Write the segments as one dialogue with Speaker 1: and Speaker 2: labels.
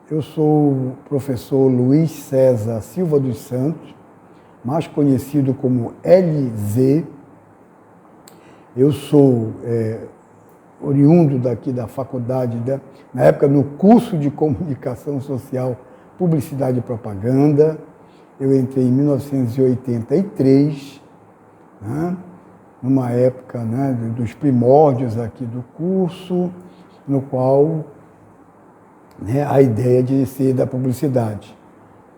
Speaker 1: Eu sou o professor Luiz César Silva dos Santos, mais conhecido como LZ. Eu sou oriundo daqui da faculdade, na época no curso de Comunicação Social, Publicidade e Propaganda. Eu entrei em 1983, né, numa época, né, dos primórdios aqui do curso, no qual, né, a ideia de ser da publicidade.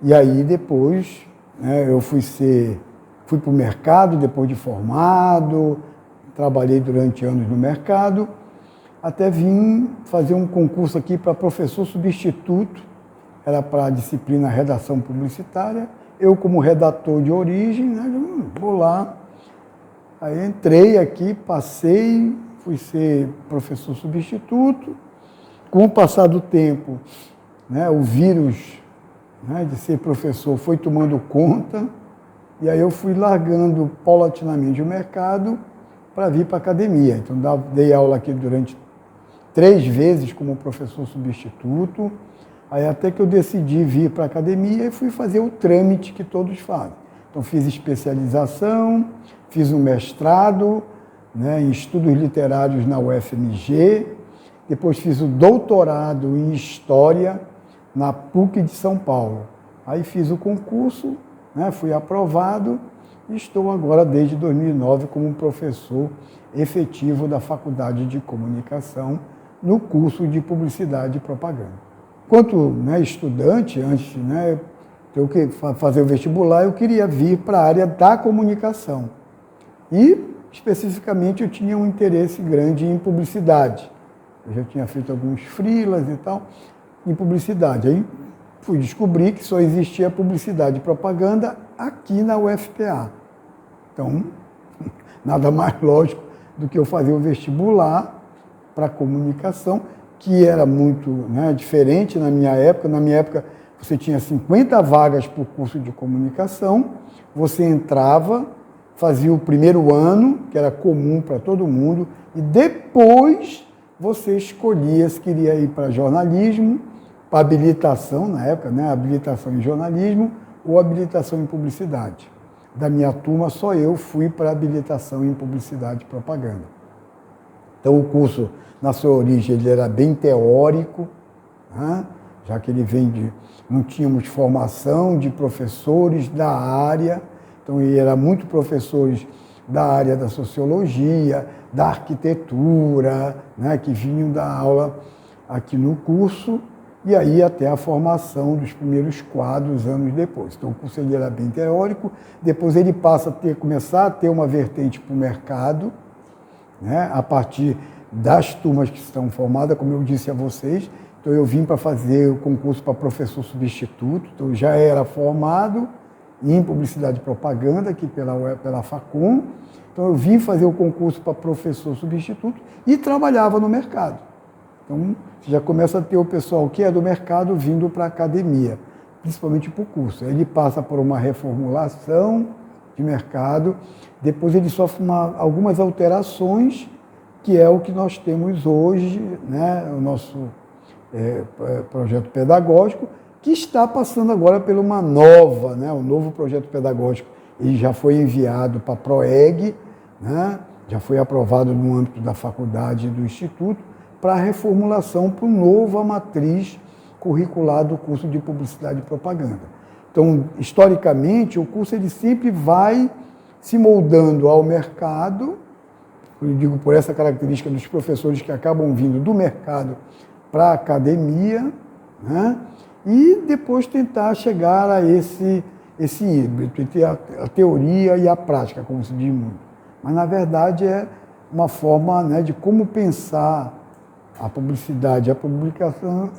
Speaker 1: E aí depois, né, eu fui para o mercado depois de formado, trabalhei durante anos no mercado, até vim fazer um concurso aqui para professor substituto, era para a disciplina Redação Publicitária. Eu, como redator de origem, né, vou lá. Aí entrei aqui, passei, fui ser professor substituto. Com o passar do tempo, né, o vírus, né, de ser professor foi tomando conta, e aí eu fui largando paulatinamente o mercado para vir para a academia. Então, dei aula aqui durante 3 vezes como professor substituto, aí até que eu decidi vir para a academia e fui fazer o trâmite que todos fazem. Então, fiz especialização, fiz um mestrado, né, em estudos literários na UFMG, depois fiz o doutorado em História na PUC de São Paulo. Aí fiz o concurso, né, fui aprovado e estou agora, desde 2009, como professor efetivo da Faculdade de Comunicação no curso de Publicidade e Propaganda. Enquanto, né, estudante, antes, né, de eu fazer o vestibular, eu queria vir para a área da comunicação. E, especificamente, eu tinha um interesse grande em publicidade. Eu já tinha feito alguns freelas e tal, em publicidade. Aí fui descobrir que só existia publicidade e propaganda aqui na UFPA. Então, nada mais lógico do que eu fazer o vestibular para comunicação, que era muito, né, diferente na minha época. Na minha época, você tinha 50 vagas para o curso de comunicação, você entrava, fazia o primeiro ano, que era comum para todo mundo, e depois você escolhia se queria ir para jornalismo, para habilitação, na época, né, habilitação em jornalismo ou habilitação em publicidade. Da minha turma, só eu fui para habilitação em publicidade e propaganda. Então, o curso, na sua origem, ele era bem teórico, né, já que ele vem de... Não tínhamos formação de professores da área, então ele era muito professores da área da sociologia, da arquitetura, né, que vinham dar aula aqui no curso, e aí até a formação dos primeiros quadros anos depois. Então o curso ele era bem teórico, depois ele passa a começar a ter uma vertente para o mercado, né, a partir das turmas que estão formadas, como eu disse a vocês. Então eu vim para fazer o concurso para professor substituto, então eu já era formado em publicidade e propaganda aqui pela Facom. Então eu vim fazer o concurso para professor substituto e trabalhava no mercado. Então você já começa a ter o pessoal que é do mercado vindo para a academia, principalmente para o curso. Ele passa por uma reformulação de mercado, depois ele sofre algumas alterações, que é o que nós temos hoje, né, o nosso projeto pedagógico, que está passando agora por uma nova, né, um novo projeto pedagógico. Ele já foi enviado para a PROEG, né, já foi aprovado no âmbito da faculdade e do instituto, para a reformulação para uma nova matriz curricular do curso de Publicidade e Propaganda. Então, historicamente, o curso ele sempre vai se moldando ao mercado, eu digo por essa característica dos professores que acabam vindo do mercado para a academia, né, e depois tentar chegar a esse híbrido, entre a teoria e a prática, como se diz muito. Mas, na verdade, é uma forma, né, de como pensar a publicidade, a publicação,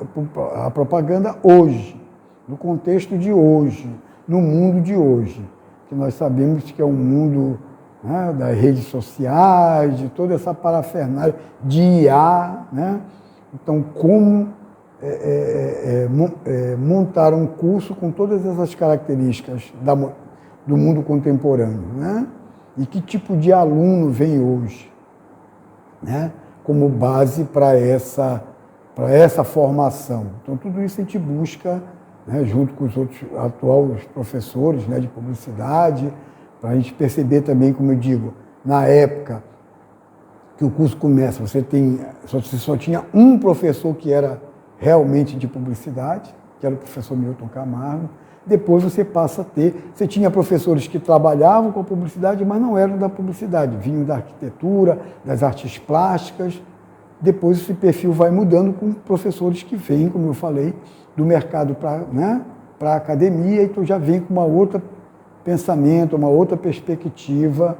Speaker 1: a propaganda hoje, no contexto de hoje, no mundo de hoje, que nós sabemos que é um mundo, né, das redes sociais, de toda essa parafernália, de IA, né? Então, como montar um curso com todas essas características do mundo contemporâneo, né? E que tipo de aluno vem hoje, né, como base para essa para essa formação. Então, tudo isso a gente busca, né, junto com os outros atuais professores, né, de publicidade, para a gente perceber também, como eu digo, na época que o curso começa, você só tinha um professor que era realmente de publicidade, que era o professor Milton Camargo. Depois você passa a ter, você tinha professores que trabalhavam com a publicidade, mas não eram da publicidade, vinham da arquitetura, das artes plásticas. Depois esse perfil vai mudando com professores que vêm, como eu falei, do mercado para a academia, então já vem com uma outra pensamento, uma outra perspectiva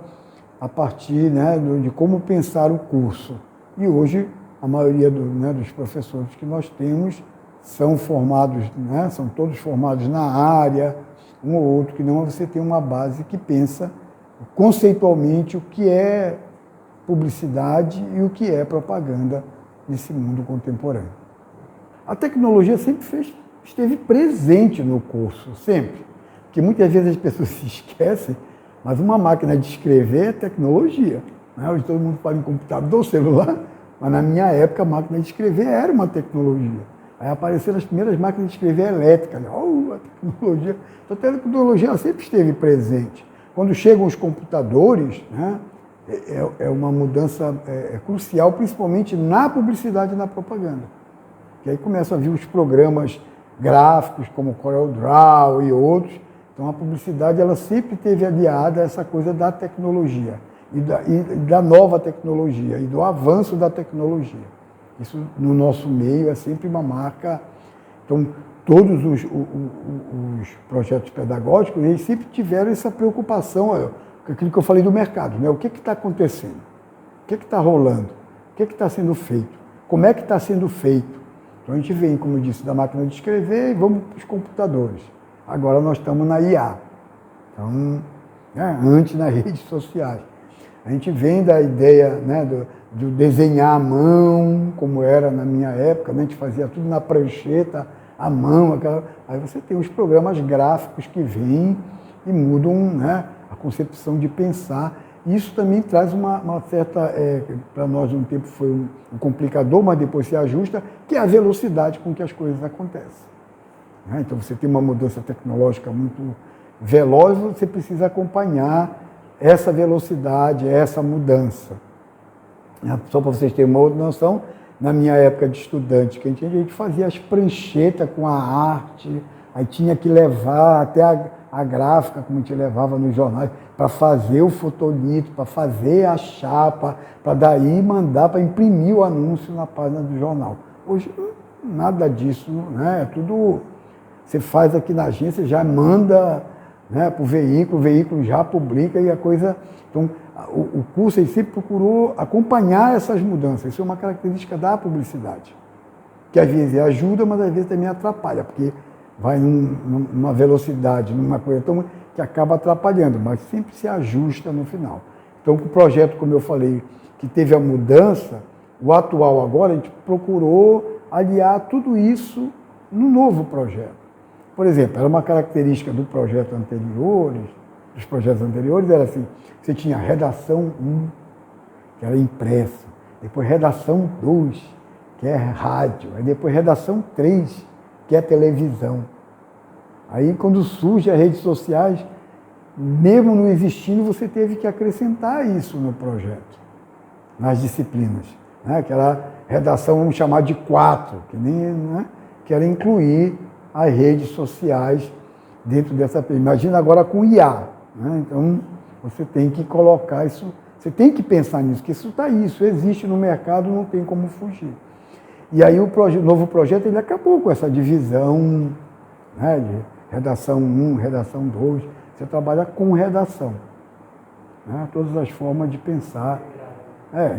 Speaker 1: a partir, né, de como pensar o curso. E hoje a maioria dos professores que nós temos são formados, né, são todos formados na área, um ou outro que não, você tem uma base que pensa conceitualmente o que é publicidade e o que é propaganda nesse mundo contemporâneo. A tecnologia sempre esteve presente no curso, sempre. Porque muitas vezes as pessoas se esquecem, mas uma máquina de escrever é tecnologia. Né? Hoje todo mundo fala em computador, celular, mas na minha época a máquina de escrever era uma tecnologia. Aí apareceram as primeiras máquinas de escrever elétricas. A tecnologia. Então, a tecnologia sempre esteve presente. Quando chegam os computadores, né, é uma mudança crucial, principalmente na publicidade e na propaganda. Que aí começam a vir os programas gráficos, como o CorelDRAW e outros. Então, a publicidade ela sempre teve aliada a essa coisa da tecnologia, e da nova tecnologia, e do avanço da tecnologia. Isso, no nosso meio, é sempre uma marca. Então, todos os projetos pedagógicos, eles sempre tiveram essa preocupação, aquilo que eu falei do mercado, né? O que está acontecendo? O que está rolando? O que está sendo feito? Como é que está sendo feito? Então, a gente vem, como eu disse, da máquina de escrever e vamos para os computadores. Agora nós estamos na IA. Então, antes nas redes sociais. A gente vem da ideia, né, de desenhar à mão, como era na minha época, né? A gente fazia tudo na prancheta, à mão. Aí você tem os programas gráficos que vêm e mudam, né, a concepção de pensar. E isso também traz uma certa, para nós um tempo foi um complicador, mas depois se ajusta, que é a velocidade com que as coisas acontecem. Né? Então você tem uma mudança tecnológica muito veloz, você precisa acompanhar essa velocidade, essa mudança. Só para vocês terem uma outra noção, na minha época de estudante, que a gente fazia as pranchetas com a arte, aí tinha que levar até a gráfica, como a gente levava nos jornais, para fazer o fotolito, para fazer a chapa, para daí mandar para imprimir o anúncio na página do jornal. Hoje, nada disso, né? É tudo, você faz aqui na agência, já manda, né, para o veículo já publica e a coisa. Então, o curso ele sempre procurou acompanhar essas mudanças. Isso é uma característica da publicidade, que às vezes ajuda, mas às vezes também atrapalha, porque vai numa velocidade, numa coisa tão que acaba atrapalhando, mas sempre se ajusta no final. Então, com o projeto, como eu falei, que teve a mudança, o atual agora, a gente procurou aliar tudo isso no novo projeto. Por exemplo, era uma característica dos projetos anteriores, era assim, você tinha redação 1, que era impresso, depois redação 2, que é rádio, aí depois redação 3, que é televisão. Aí, quando surgem as redes sociais, mesmo não existindo, você teve que acrescentar isso no projeto, nas disciplinas. Né? Aquela redação, vamos chamar de 4, que nem, né? Que era incluir as redes sociais dentro dessa. Imagina agora com IA. Né? Então, você tem que colocar isso, você tem que pensar nisso, que isso está aí, isso existe no mercado, não tem como fugir. E aí o novo projeto ele acabou com essa divisão, né, de redação 1, redação 2. Você trabalha com redação. Né, todas as formas de pensar,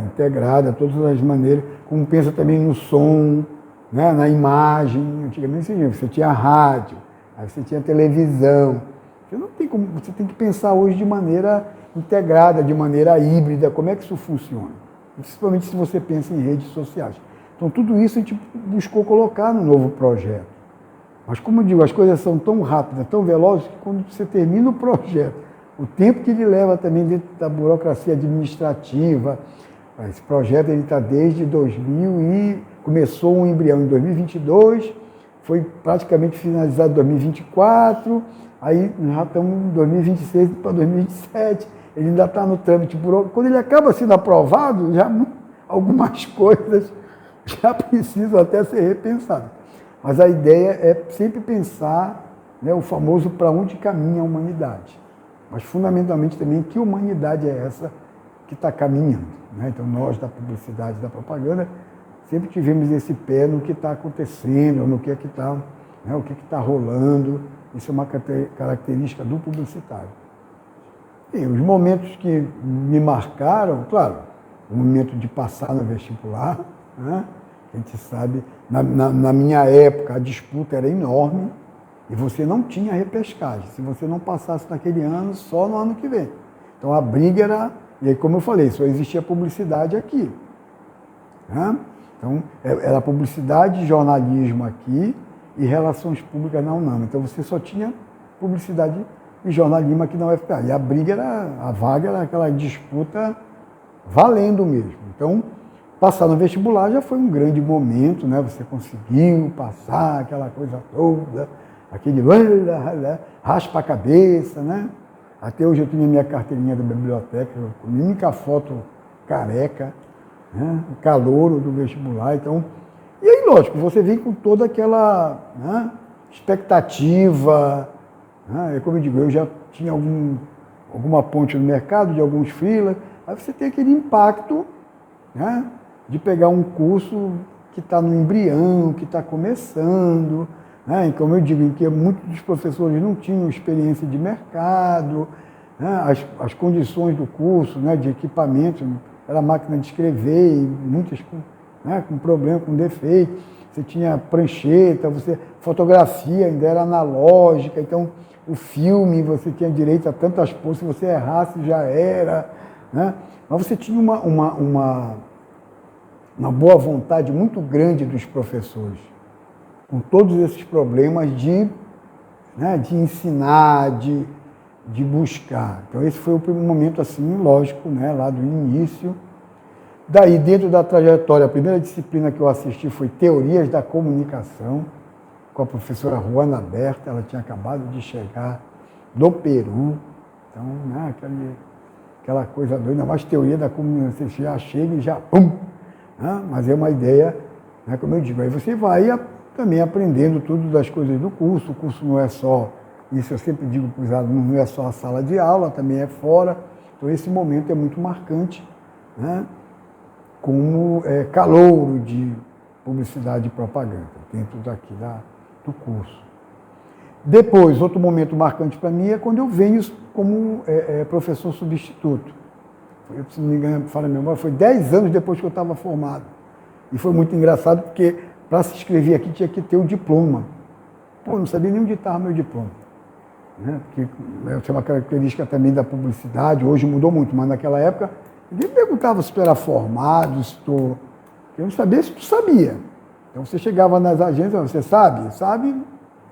Speaker 1: integrada, todas as maneiras, como pensa também no som, né, na imagem. Antigamente você tinha rádio, aí você tinha televisão. Você não tem como, você tem que pensar hoje de maneira integrada, de maneira híbrida, como é que isso funciona. Principalmente se você pensa em redes sociais. Então, tudo isso a gente buscou colocar no novo projeto. Mas, como eu digo, as coisas são tão rápidas, tão velozes, que quando você termina o projeto, o tempo que ele leva também dentro da burocracia administrativa, Esse projeto está desde 2000 e começou um embrião em 2022, foi praticamente finalizado em 2024, aí já estamos em 2026 para 2027, ele ainda está no trâmite burocrático. Quando ele acaba sendo aprovado, já algumas coisas já precisam até ser repensadas. Mas a ideia é sempre pensar, né, o famoso para onde caminha a humanidade. Mas fundamentalmente também que humanidade é essa que está caminhando. Né? Então nós da publicidade, da propaganda, sempre tivemos esse pé no que está acontecendo, no que é que está, né, o que está rolando. Isso é uma característica do publicitário. E os momentos que me marcaram, claro, o momento de passar no vestibular, né? A gente sabe, na minha época a disputa era enorme e você não tinha repescagem. Se você não passasse naquele ano, só no ano que vem. Então a briga era, e aí como eu falei, só existia publicidade aqui. Né? Então era publicidade, jornalismo aqui e relações públicas na UNAM. Então você só tinha publicidade e jornalismo aqui na UFPA. E a briga era, a vaga era aquela disputa valendo mesmo. Então, passar no vestibular já foi um grande momento, né? Você conseguiu passar aquela coisa toda, aquele raspa a cabeça, né? Até hoje eu tinha minha carteirinha da biblioteca, com a única foto careca, né? O calouro do vestibular. Então, e aí, lógico, você vem com toda aquela, né, expectativa, né? Como eu digo, eu já tinha alguma ponte no mercado, de alguns freelas, aí você tem aquele impacto, né, de pegar um curso que está no embrião, que está começando, né, e como eu digo, em que muitos dos professores não tinham experiência de mercado, né, as condições do curso, né, de equipamento, era máquina de escrever, e muitas né, com problema, com defeito, você tinha prancheta, fotografia ainda era analógica, então o filme você tinha direito a tantas poses, se você errasse já era, né? Mas você tinha uma boa vontade muito grande dos professores, com todos esses problemas né, de ensinar, de buscar. Então esse foi o primeiro momento, assim, lógico, né, lá do início. Daí, dentro da trajetória, a primeira disciplina que eu assisti foi Teorias da Comunicação, com a professora Juana Berta. Ela tinha acabado de chegar do Peru, então, né, aquela coisa doida, mais teoria da comunicação, você já chega e já pum! Né? Mas é uma ideia, né, como eu digo, aí você vai também aprendendo tudo das coisas do curso. O curso não é só, isso eu sempre digo para os alunos, não é só a sala de aula, também é fora. Então esse momento é muito marcante, né, como calouro de publicidade e propaganda dentro daqui do curso. Depois, outro momento marcante para mim é quando eu venho como professor substituto. Se não me engano, fala a memória, foi 10 anos depois que eu estava formado. E foi muito engraçado porque para se inscrever aqui tinha que ter o diploma. Pô, eu não sabia nem onde estava meu diploma. Né? Porque é uma característica também da publicidade, hoje mudou muito, mas naquela época ninguém perguntava se tu era formado, se tu... Eu não sabia se tu sabia. Então você chegava nas agências, você sabe? Sabe?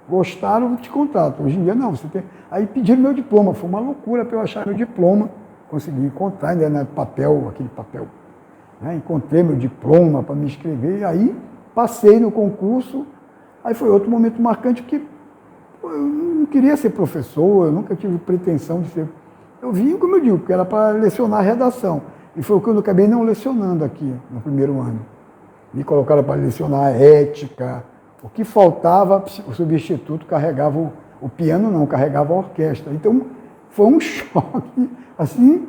Speaker 1: Gostaram, te contratam. Hoje em dia não, você tem... Aí pediram meu diploma, foi uma loucura para eu achar meu diploma. Consegui encontrar, ainda no papel, aquele papel. Né? Encontrei meu diploma para me inscrever, e aí passei no concurso. Aí foi outro momento marcante, porque eu não queria ser professor, eu nunca tive pretensão de ser... Eu vim, como eu digo, porque era para lecionar redação. E foi o que eu acabei não lecionando aqui no primeiro ano. Me colocaram para lecionar ética. O que faltava, o substituto carregava o piano, não, carregava a orquestra. Então, foi um choque, assim,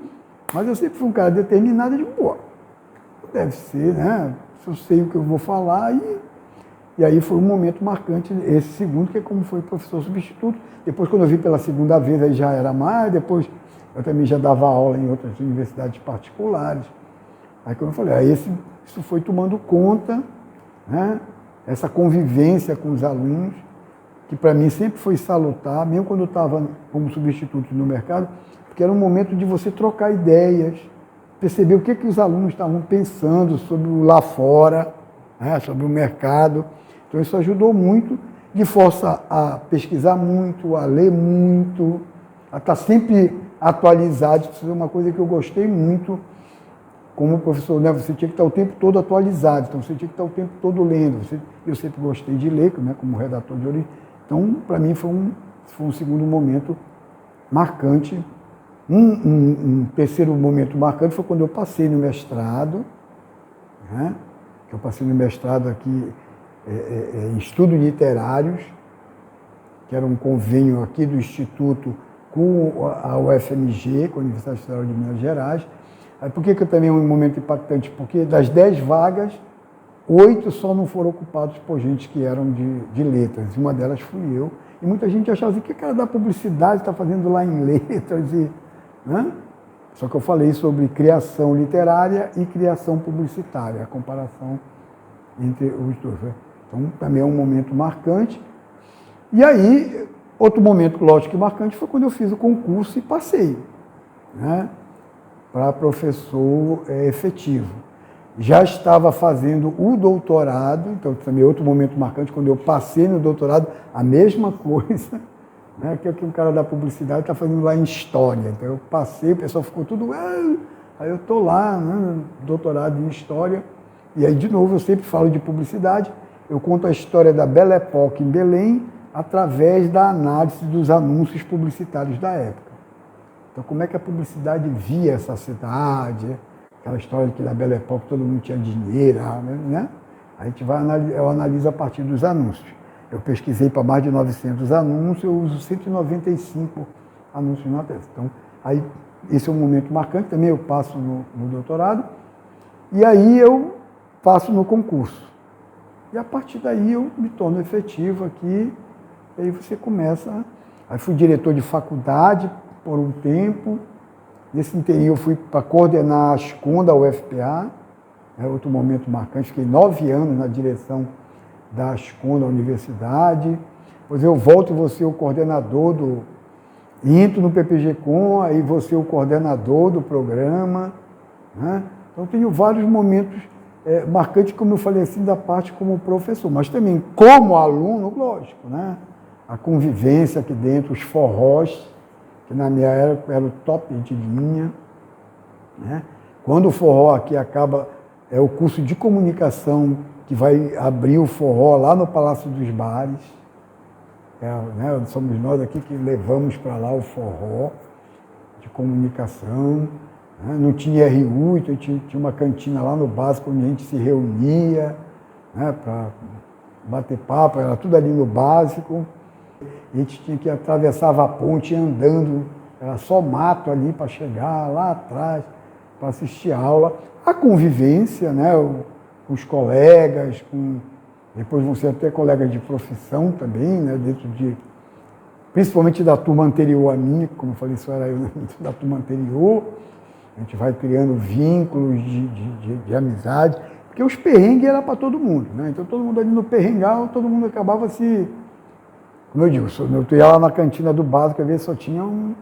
Speaker 1: mas eu sempre fui um cara determinado de, pô, deve ser, né? Eu sei o que eu vou falar, e aí foi um momento marcante, esse segundo, que é como foi professor substituto. Depois, quando eu vim pela segunda vez, aí já era mais, depois eu também já dava aula em outras universidades particulares. Aí, como eu falei, aí isso foi tomando conta, né? Essa convivência com os alunos, que para mim sempre foi salutar, mesmo quando eu estava como substituto no mercado, porque era um momento de você trocar ideias, perceber o que os alunos estavam pensando sobre o lá fora, né, sobre o mercado. Então isso ajudou muito, de força a pesquisar muito, a ler muito, a estar sempre atualizado. Isso é uma coisa que eu gostei muito como professor, né, você tinha que estar o tempo todo atualizado, então você tinha que estar o tempo todo lendo. Eu sempre gostei de ler, né, como redator de origem. Então, para mim, foi um segundo momento marcante. Um terceiro momento marcante foi quando eu passei no mestrado, né, que eu passei no mestrado aqui em estudos literários, que era um convênio aqui do Instituto com a UFMG, com a Universidade Federal de Minas Gerais. Por que também é um momento impactante? Porque das 10 vagas, 8 só não foram ocupadas por gente que eram de letras. Uma delas fui eu. E muita gente achava assim, o que cara da publicidade está fazendo lá em letras? Né? Só que eu falei sobre criação literária e criação publicitária, a comparação entre os dois. Né? Então, também é um momento marcante. E aí, outro momento, lógico, marcante foi quando eu fiz o concurso e passei, né, para professor efetivo. Já estava fazendo o doutorado, então também outro momento marcante, quando eu passei no doutorado, a mesma coisa, né, que um cara da publicidade está fazendo lá em História. Então eu passei, o pessoal ficou tudo... Aí eu estou lá, né, doutorado em História, e aí de novo eu sempre falo de publicidade, eu conto a história da Belle Époque em Belém, através da análise dos anúncios publicitários da época. Então, como é que a publicidade via essa cidade, aquela história de que na Belle Époque todo mundo tinha dinheiro, né? A gente eu analiso a partir dos anúncios. Eu pesquisei para mais de 900 anúncios, eu uso 195 anúncios na tese. Então, aí, esse é um momento marcante, também eu passo no doutorado, e aí eu passo no concurso. E a partir daí eu me torno efetivo aqui. Aí você começa... Aí fui diretor de faculdade por um tempo. Nesse interim eu fui para coordenar a Ascom da UFPA. É outro momento marcante. Fiquei 9 anos na direção da Ascom da universidade. Depois eu volto e vou ser o coordenador entro no PPG-Com, aí vou ser o coordenador do programa. Né? Então tenho vários momentos marcantes, como eu falei assim, da parte como professor. Mas também como aluno, lógico, né? A convivência aqui dentro, os forrós, que na minha época era o top de linha. Né? Quando o forró aqui acaba, é o curso de comunicação que vai abrir o forró lá no Palácio dos Bares. Né? Somos nós aqui que levamos para lá o forró de comunicação. Né? Não tinha RU, então tinha uma cantina lá no básico onde a gente se reunia, né? Para bater papo, era tudo ali no básico. A gente tinha que atravessar a ponte andando, era só mato ali para chegar lá atrás, para assistir a aula. A convivência, né, com os colegas, depois vão ser até colegas de profissão também, né, principalmente da turma anterior a mim, como eu falei, isso era eu da turma anterior. A gente vai criando vínculos de amizade, porque os perrengues eram para todo mundo, né? Então todo mundo ali no perrengal, todo mundo acabava se... Como eu digo, eu ia lá na cantina do básico, às vezes só tinha um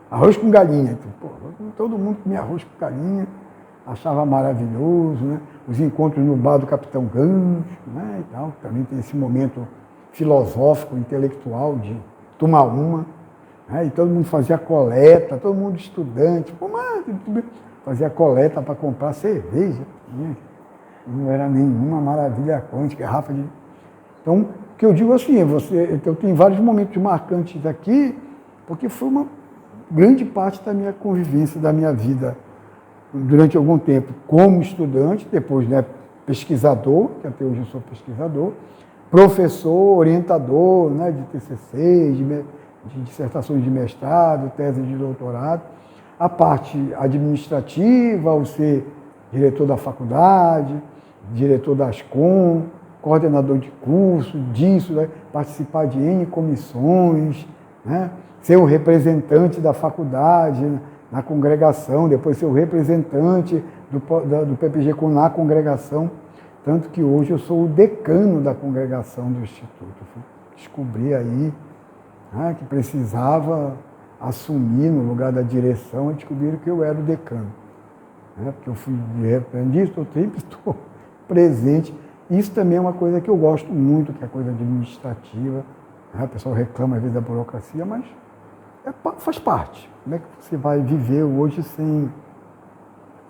Speaker 1: arroz com galinha. Então, todo mundo comia arroz com galinha, achava maravilhoso, né? Os encontros no bar do Capitão Gancho, né? E tal, também tem esse momento filosófico, intelectual de tomar uma. Né? E todo mundo fazia coleta, todo mundo estudante, fazia coleta para comprar cerveja. Né? Não era nenhuma maravilha quântica, garrafa de... Então, o que eu digo assim, eu tenho vários momentos marcantes aqui, porque foi uma grande parte da minha convivência, da minha vida, durante algum tempo, como estudante, depois, né, pesquisador, que até hoje eu sou pesquisador, professor, orientador, né, de TCC, de dissertações de mestrado, tese de doutorado, a parte administrativa, ao ser diretor da faculdade, diretor da Ascom, coordenador de curso, né, participar de N comissões, né, ser o representante da faculdade na congregação, depois ser o representante do PPG-Com na congregação, tanto que hoje eu sou o decano da congregação do Instituto. Eu descobri aí, né, que precisava assumir no lugar da direção e descobriram que eu era o decano. Né, porque eu fui de repente, sempre estou presente. Isso também é uma coisa que eu gosto muito, que é a coisa administrativa. Né? O pessoal reclama às vezes da burocracia, mas faz parte. Como é que você vai viver hoje sem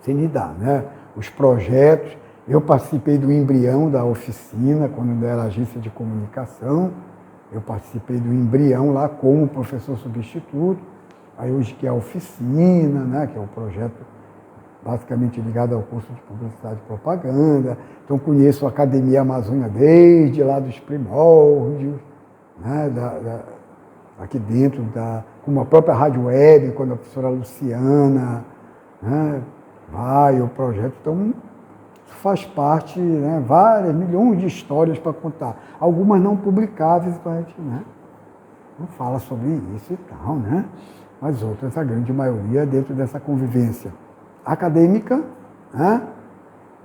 Speaker 1: sem lidar, né? Os projetos, eu participei do embrião da oficina, quando ainda era agência de comunicação, eu participei do embrião lá como professor substituto, aí hoje que é a oficina, né? Que é o projeto basicamente ligado ao curso de Publicidade e Propaganda. Então, conheço a Academia Amazônia desde lá dos primórdios, né, aqui dentro, como a própria Rádio Web, quando a professora Luciana, né, vai, o projeto. Então, isso faz parte, né, milhões de histórias para contar. Algumas não publicáveis, então a gente, né, não fala sobre isso e tal, né? Mas outras, a grande maioria, dentro dessa convivência acadêmica, né,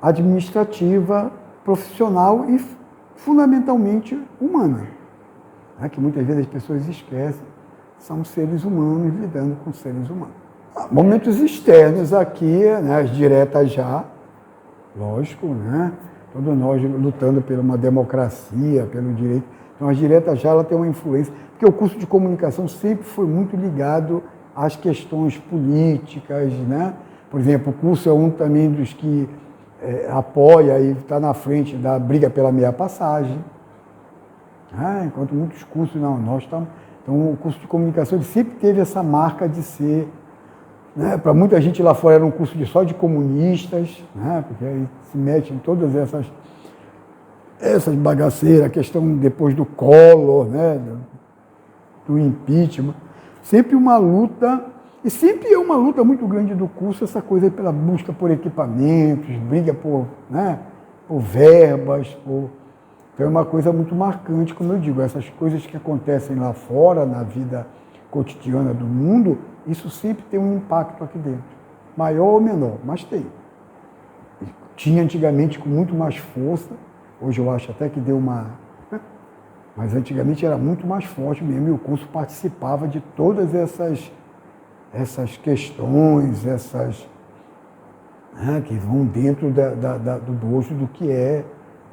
Speaker 1: administrativa, profissional e fundamentalmente humana, né, que muitas vezes as pessoas esquecem, são seres humanos lidando com seres humanos. Momentos externos aqui, né, as diretas já, lógico, né, todos nós lutando por uma democracia, pelo direito. Então as diretas já ela tem uma influência, porque o curso de comunicação sempre foi muito ligado às questões políticas, né? Por exemplo, o curso é um também dos que apoia e está na frente da briga pela meia passagem. Enquanto muitos cursos, não, nós estamos... Então, o curso de comunicação ele sempre teve essa marca de ser... Né, para muita gente lá fora era um curso só de comunistas, né, porque aí se mete em todas essas bagaceiras, a questão depois do Collor, né, do impeachment. Sempre uma luta... E sempre é uma luta muito grande do curso, essa coisa pela busca por equipamentos, briga por, né, por verbas, Então é uma coisa muito marcante, como eu digo, essas coisas que acontecem lá fora, na vida cotidiana do mundo, isso sempre tem um impacto aqui dentro, maior ou menor, mas tem. Tinha antigamente com muito mais força, hoje eu acho até que deu uma... Mas antigamente era muito mais forte mesmo, e o curso participava de todas essas questões, né, que vão dentro do bojo do que é,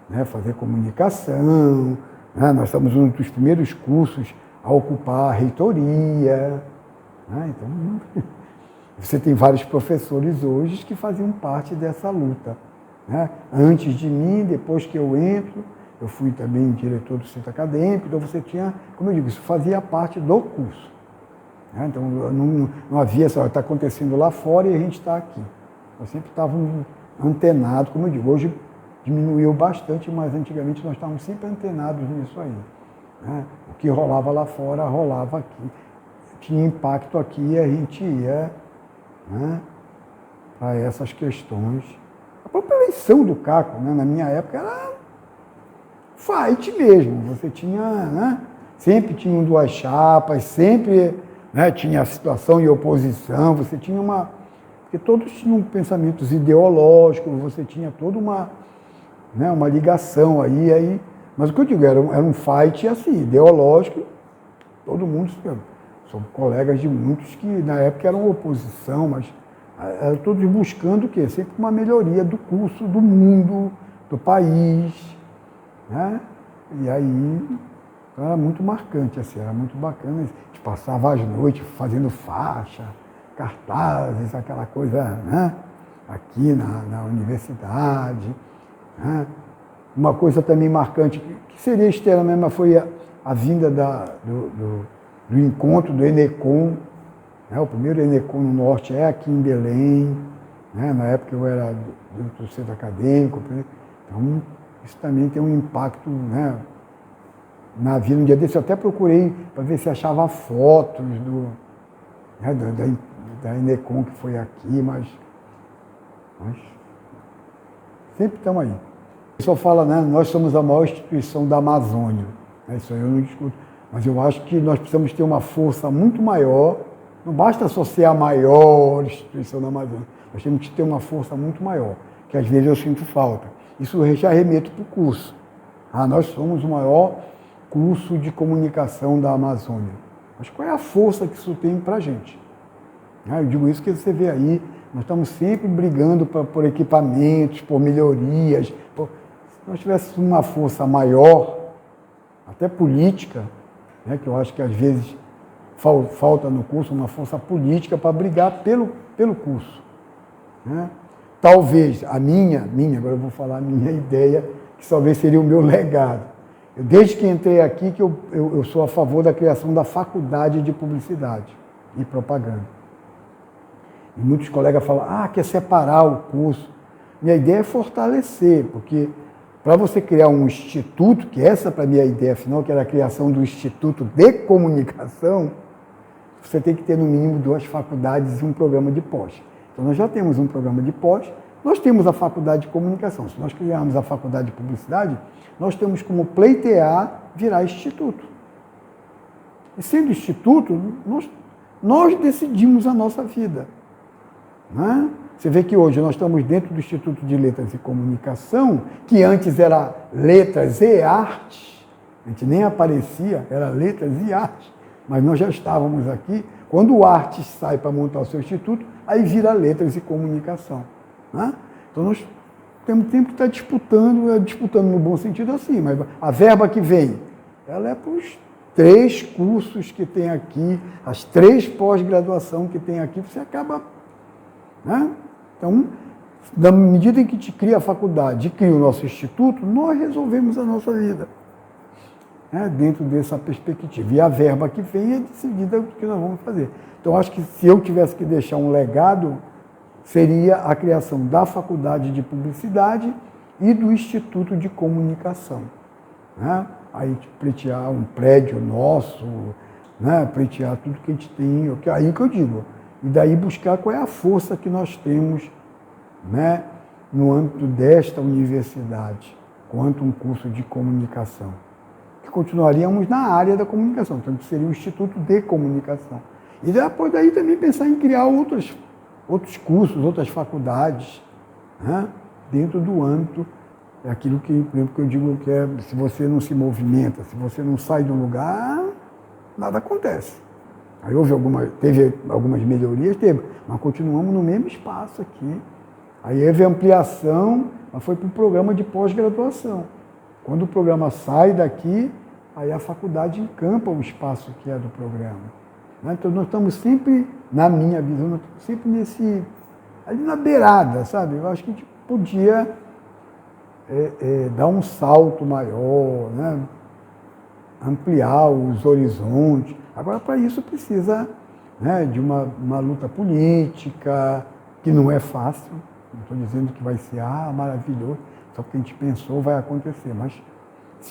Speaker 1: né, fazer comunicação. Né, nós estamos um dos primeiros cursos a ocupar a reitoria. Né, então, você tem vários professores hoje que faziam parte dessa luta. Né. Antes de mim, depois que eu entro, eu fui também diretor do centro acadêmico, então você tinha, como eu digo, isso fazia parte do curso. Então, não havia essa, está acontecendo lá fora e a gente está aqui. Nós sempre estávamos antenados, como eu digo, hoje diminuiu bastante, mas antigamente nós estávamos sempre antenados nisso aí. Né? O que rolava lá fora, rolava aqui. Tinha impacto aqui e a gente ia, né, para essas questões. A própria eleição do Caco, né, na minha época, era fight mesmo. Você tinha, né, sempre tinham duas chapas, sempre... Né, tinha a situação e oposição, você tinha porque todos tinham pensamentos ideológicos, você tinha toda uma ligação aí, mas o que eu digo, era um fight assim, ideológico, todo mundo, são colegas de muitos que na época eram oposição, mas eram todos buscando o quê? Sempre uma melhoria do curso, do mundo, do país, né? E aí era muito marcante, assim, era muito bacana. Passava as noites fazendo faixa, cartazes, aquela coisa, né, aqui na universidade. Né. Uma coisa também marcante, que seria externa mesmo, mas foi a vinda do encontro do Enecom. Né, o primeiro Enecom no Norte é aqui em Belém. Né, na época eu era do centro acadêmico. Então, isso também tem um impacto, né, na vida. Um dia desse eu até procurei para ver se achava fotos da Enecom que foi aqui, mas sempre estamos aí. O pessoal fala, né, nós somos a maior instituição da Amazônia. Isso aí eu não discuto. Mas eu acho que nós precisamos ter uma força muito maior. Não basta só ser a maior instituição da Amazônia. Nós temos que ter uma força muito maior, que às vezes eu sinto falta. Isso eu já remeto para o curso. Nós somos o maior curso de comunicação da Amazônia. Mas qual é a força que isso tem para a gente? Eu digo isso que você vê aí, nós estamos sempre brigando por equipamentos, por melhorias. Se nós tivéssemos uma força maior, até política, né, que eu acho que às vezes falta no curso, uma força política para brigar pelo curso. Né? talvez agora eu vou falar a minha ideia, que talvez seria o meu legado. Desde que entrei aqui, que eu sou a favor da criação da faculdade de publicidade e propaganda. E muitos colegas falam, quer separar o curso. Minha ideia é fortalecer, porque para você criar um instituto, que essa para mim é a ideia final, que era a criação do Instituto de Comunicação, você tem que ter no mínimo 2 faculdades e um programa de pós. Então nós já temos um programa de pós, nós temos a faculdade de comunicação. Se nós criarmos a faculdade de publicidade, nós temos como pleitear virar instituto. E sendo instituto, nós decidimos a nossa vida. Né? Você vê que hoje nós estamos dentro do Instituto de Letras e Comunicação, que antes era Letras e Artes, a gente nem aparecia, era Letras e Artes, mas nós já estávamos aqui. Quando o Artes sai para montar o seu instituto, aí vira Letras e Comunicação. Né? Então nós temos tempo que está disputando no bom sentido assim, mas a verba que vem, ela é para os 3 cursos que tem aqui, as 3 pós-graduação que tem aqui, você acaba... Né? Então, na medida em que te cria a faculdade e cria o nosso instituto, nós resolvemos a nossa vida, né? Dentro dessa perspectiva. E a verba que vem é decidida o que nós vamos fazer. Então, acho que se eu tivesse que deixar um legado, seria a criação da faculdade de publicidade e do Instituto de Comunicação. Né? Aí pleitear um prédio nosso, né? Pleitear tudo que a gente tem, aí que eu digo. E daí buscar qual é a força que nós temos, né, no âmbito desta universidade, quanto um curso de comunicação. Que continuaríamos na área da comunicação, então seria um Instituto de Comunicação. E depois daí também pensar em criar outros cursos, outras faculdades, né, dentro do âmbito daquilo que, por exemplo, que eu digo que é, se você não se movimenta, se você não sai do lugar, nada acontece. Aí teve algumas melhorias, mas continuamos no mesmo espaço aqui. Aí houve ampliação, mas foi para o programa de pós-graduação. Quando o programa sai daqui, aí a faculdade encampa o espaço que é do programa. Então nós estamos sempre, na minha visão, nós estamos sempre ali na beirada, sabe? Eu acho que a gente podia dar um salto maior, né? Ampliar os horizontes. Agora, para isso, precisa, né, de uma luta política, que não é fácil. Não estou dizendo que vai ser maravilhoso, só porque a gente pensou vai acontecer. Mas,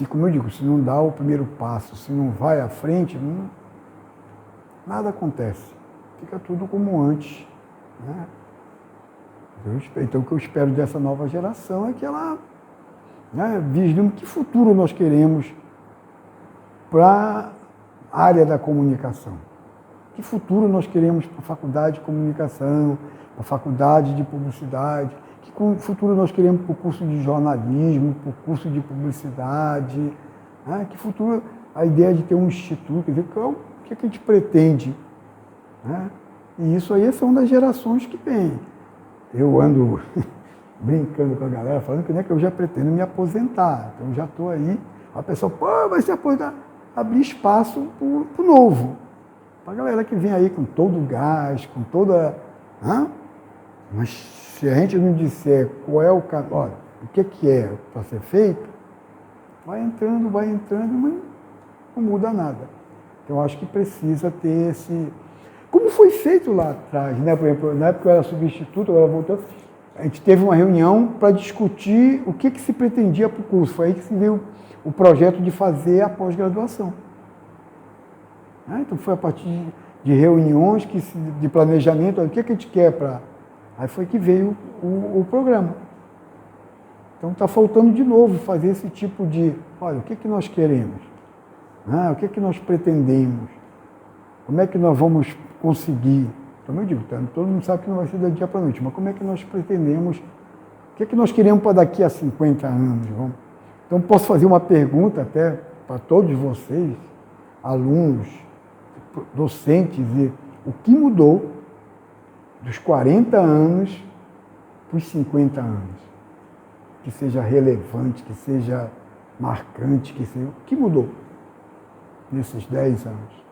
Speaker 1: como eu digo, se não dá o primeiro passo, se não vai à frente, nada acontece. Fica tudo como antes. Né? Então, o que eu espero dessa nova geração é que ela, né, vislumbre que futuro nós queremos para a área da comunicação. Que futuro nós queremos para a faculdade de comunicação, para a faculdade de publicidade, que futuro nós queremos para o curso de jornalismo, para o curso de publicidade, né? Que futuro a ideia de ter um instituto, quer dizer, o que a gente pretende. Né? E isso aí são das gerações que vêm. Eu ando brincando com a galera, falando que eu já pretendo me aposentar, então já estou aí, a pessoa, vai se aposentar. Abrir espaço para o novo. Para a galera que vem aí com todo o gás, com toda... Mas se a gente não disser qual é o caminho, olha, o que é para ser feito, vai entrando, mas não muda nada. Então, eu acho que precisa ter esse... Como foi feito lá atrás, né? Por exemplo, na época que eu era substituto, agora voltando, a gente teve uma reunião para discutir o que se pretendia para o curso. Foi aí que se viu o projeto de fazer a pós-graduação. Então foi a partir de reuniões, de planejamento, o que a gente quer para... Aí foi que veio o programa. Então está faltando de novo fazer esse tipo de, olha, o que nós queremos? O que nós pretendemos? Como é que nós vamos conseguir? Como eu digo, todo mundo sabe que não vai ser da dia para a noite, mas como é que nós pretendemos, o que nós queremos para daqui a 50 anos? Então, posso fazer uma pergunta até para todos vocês, alunos, docentes, e o que mudou dos 40 anos para os 50 anos? Que seja relevante, que seja marcante, o que mudou nesses 10 anos?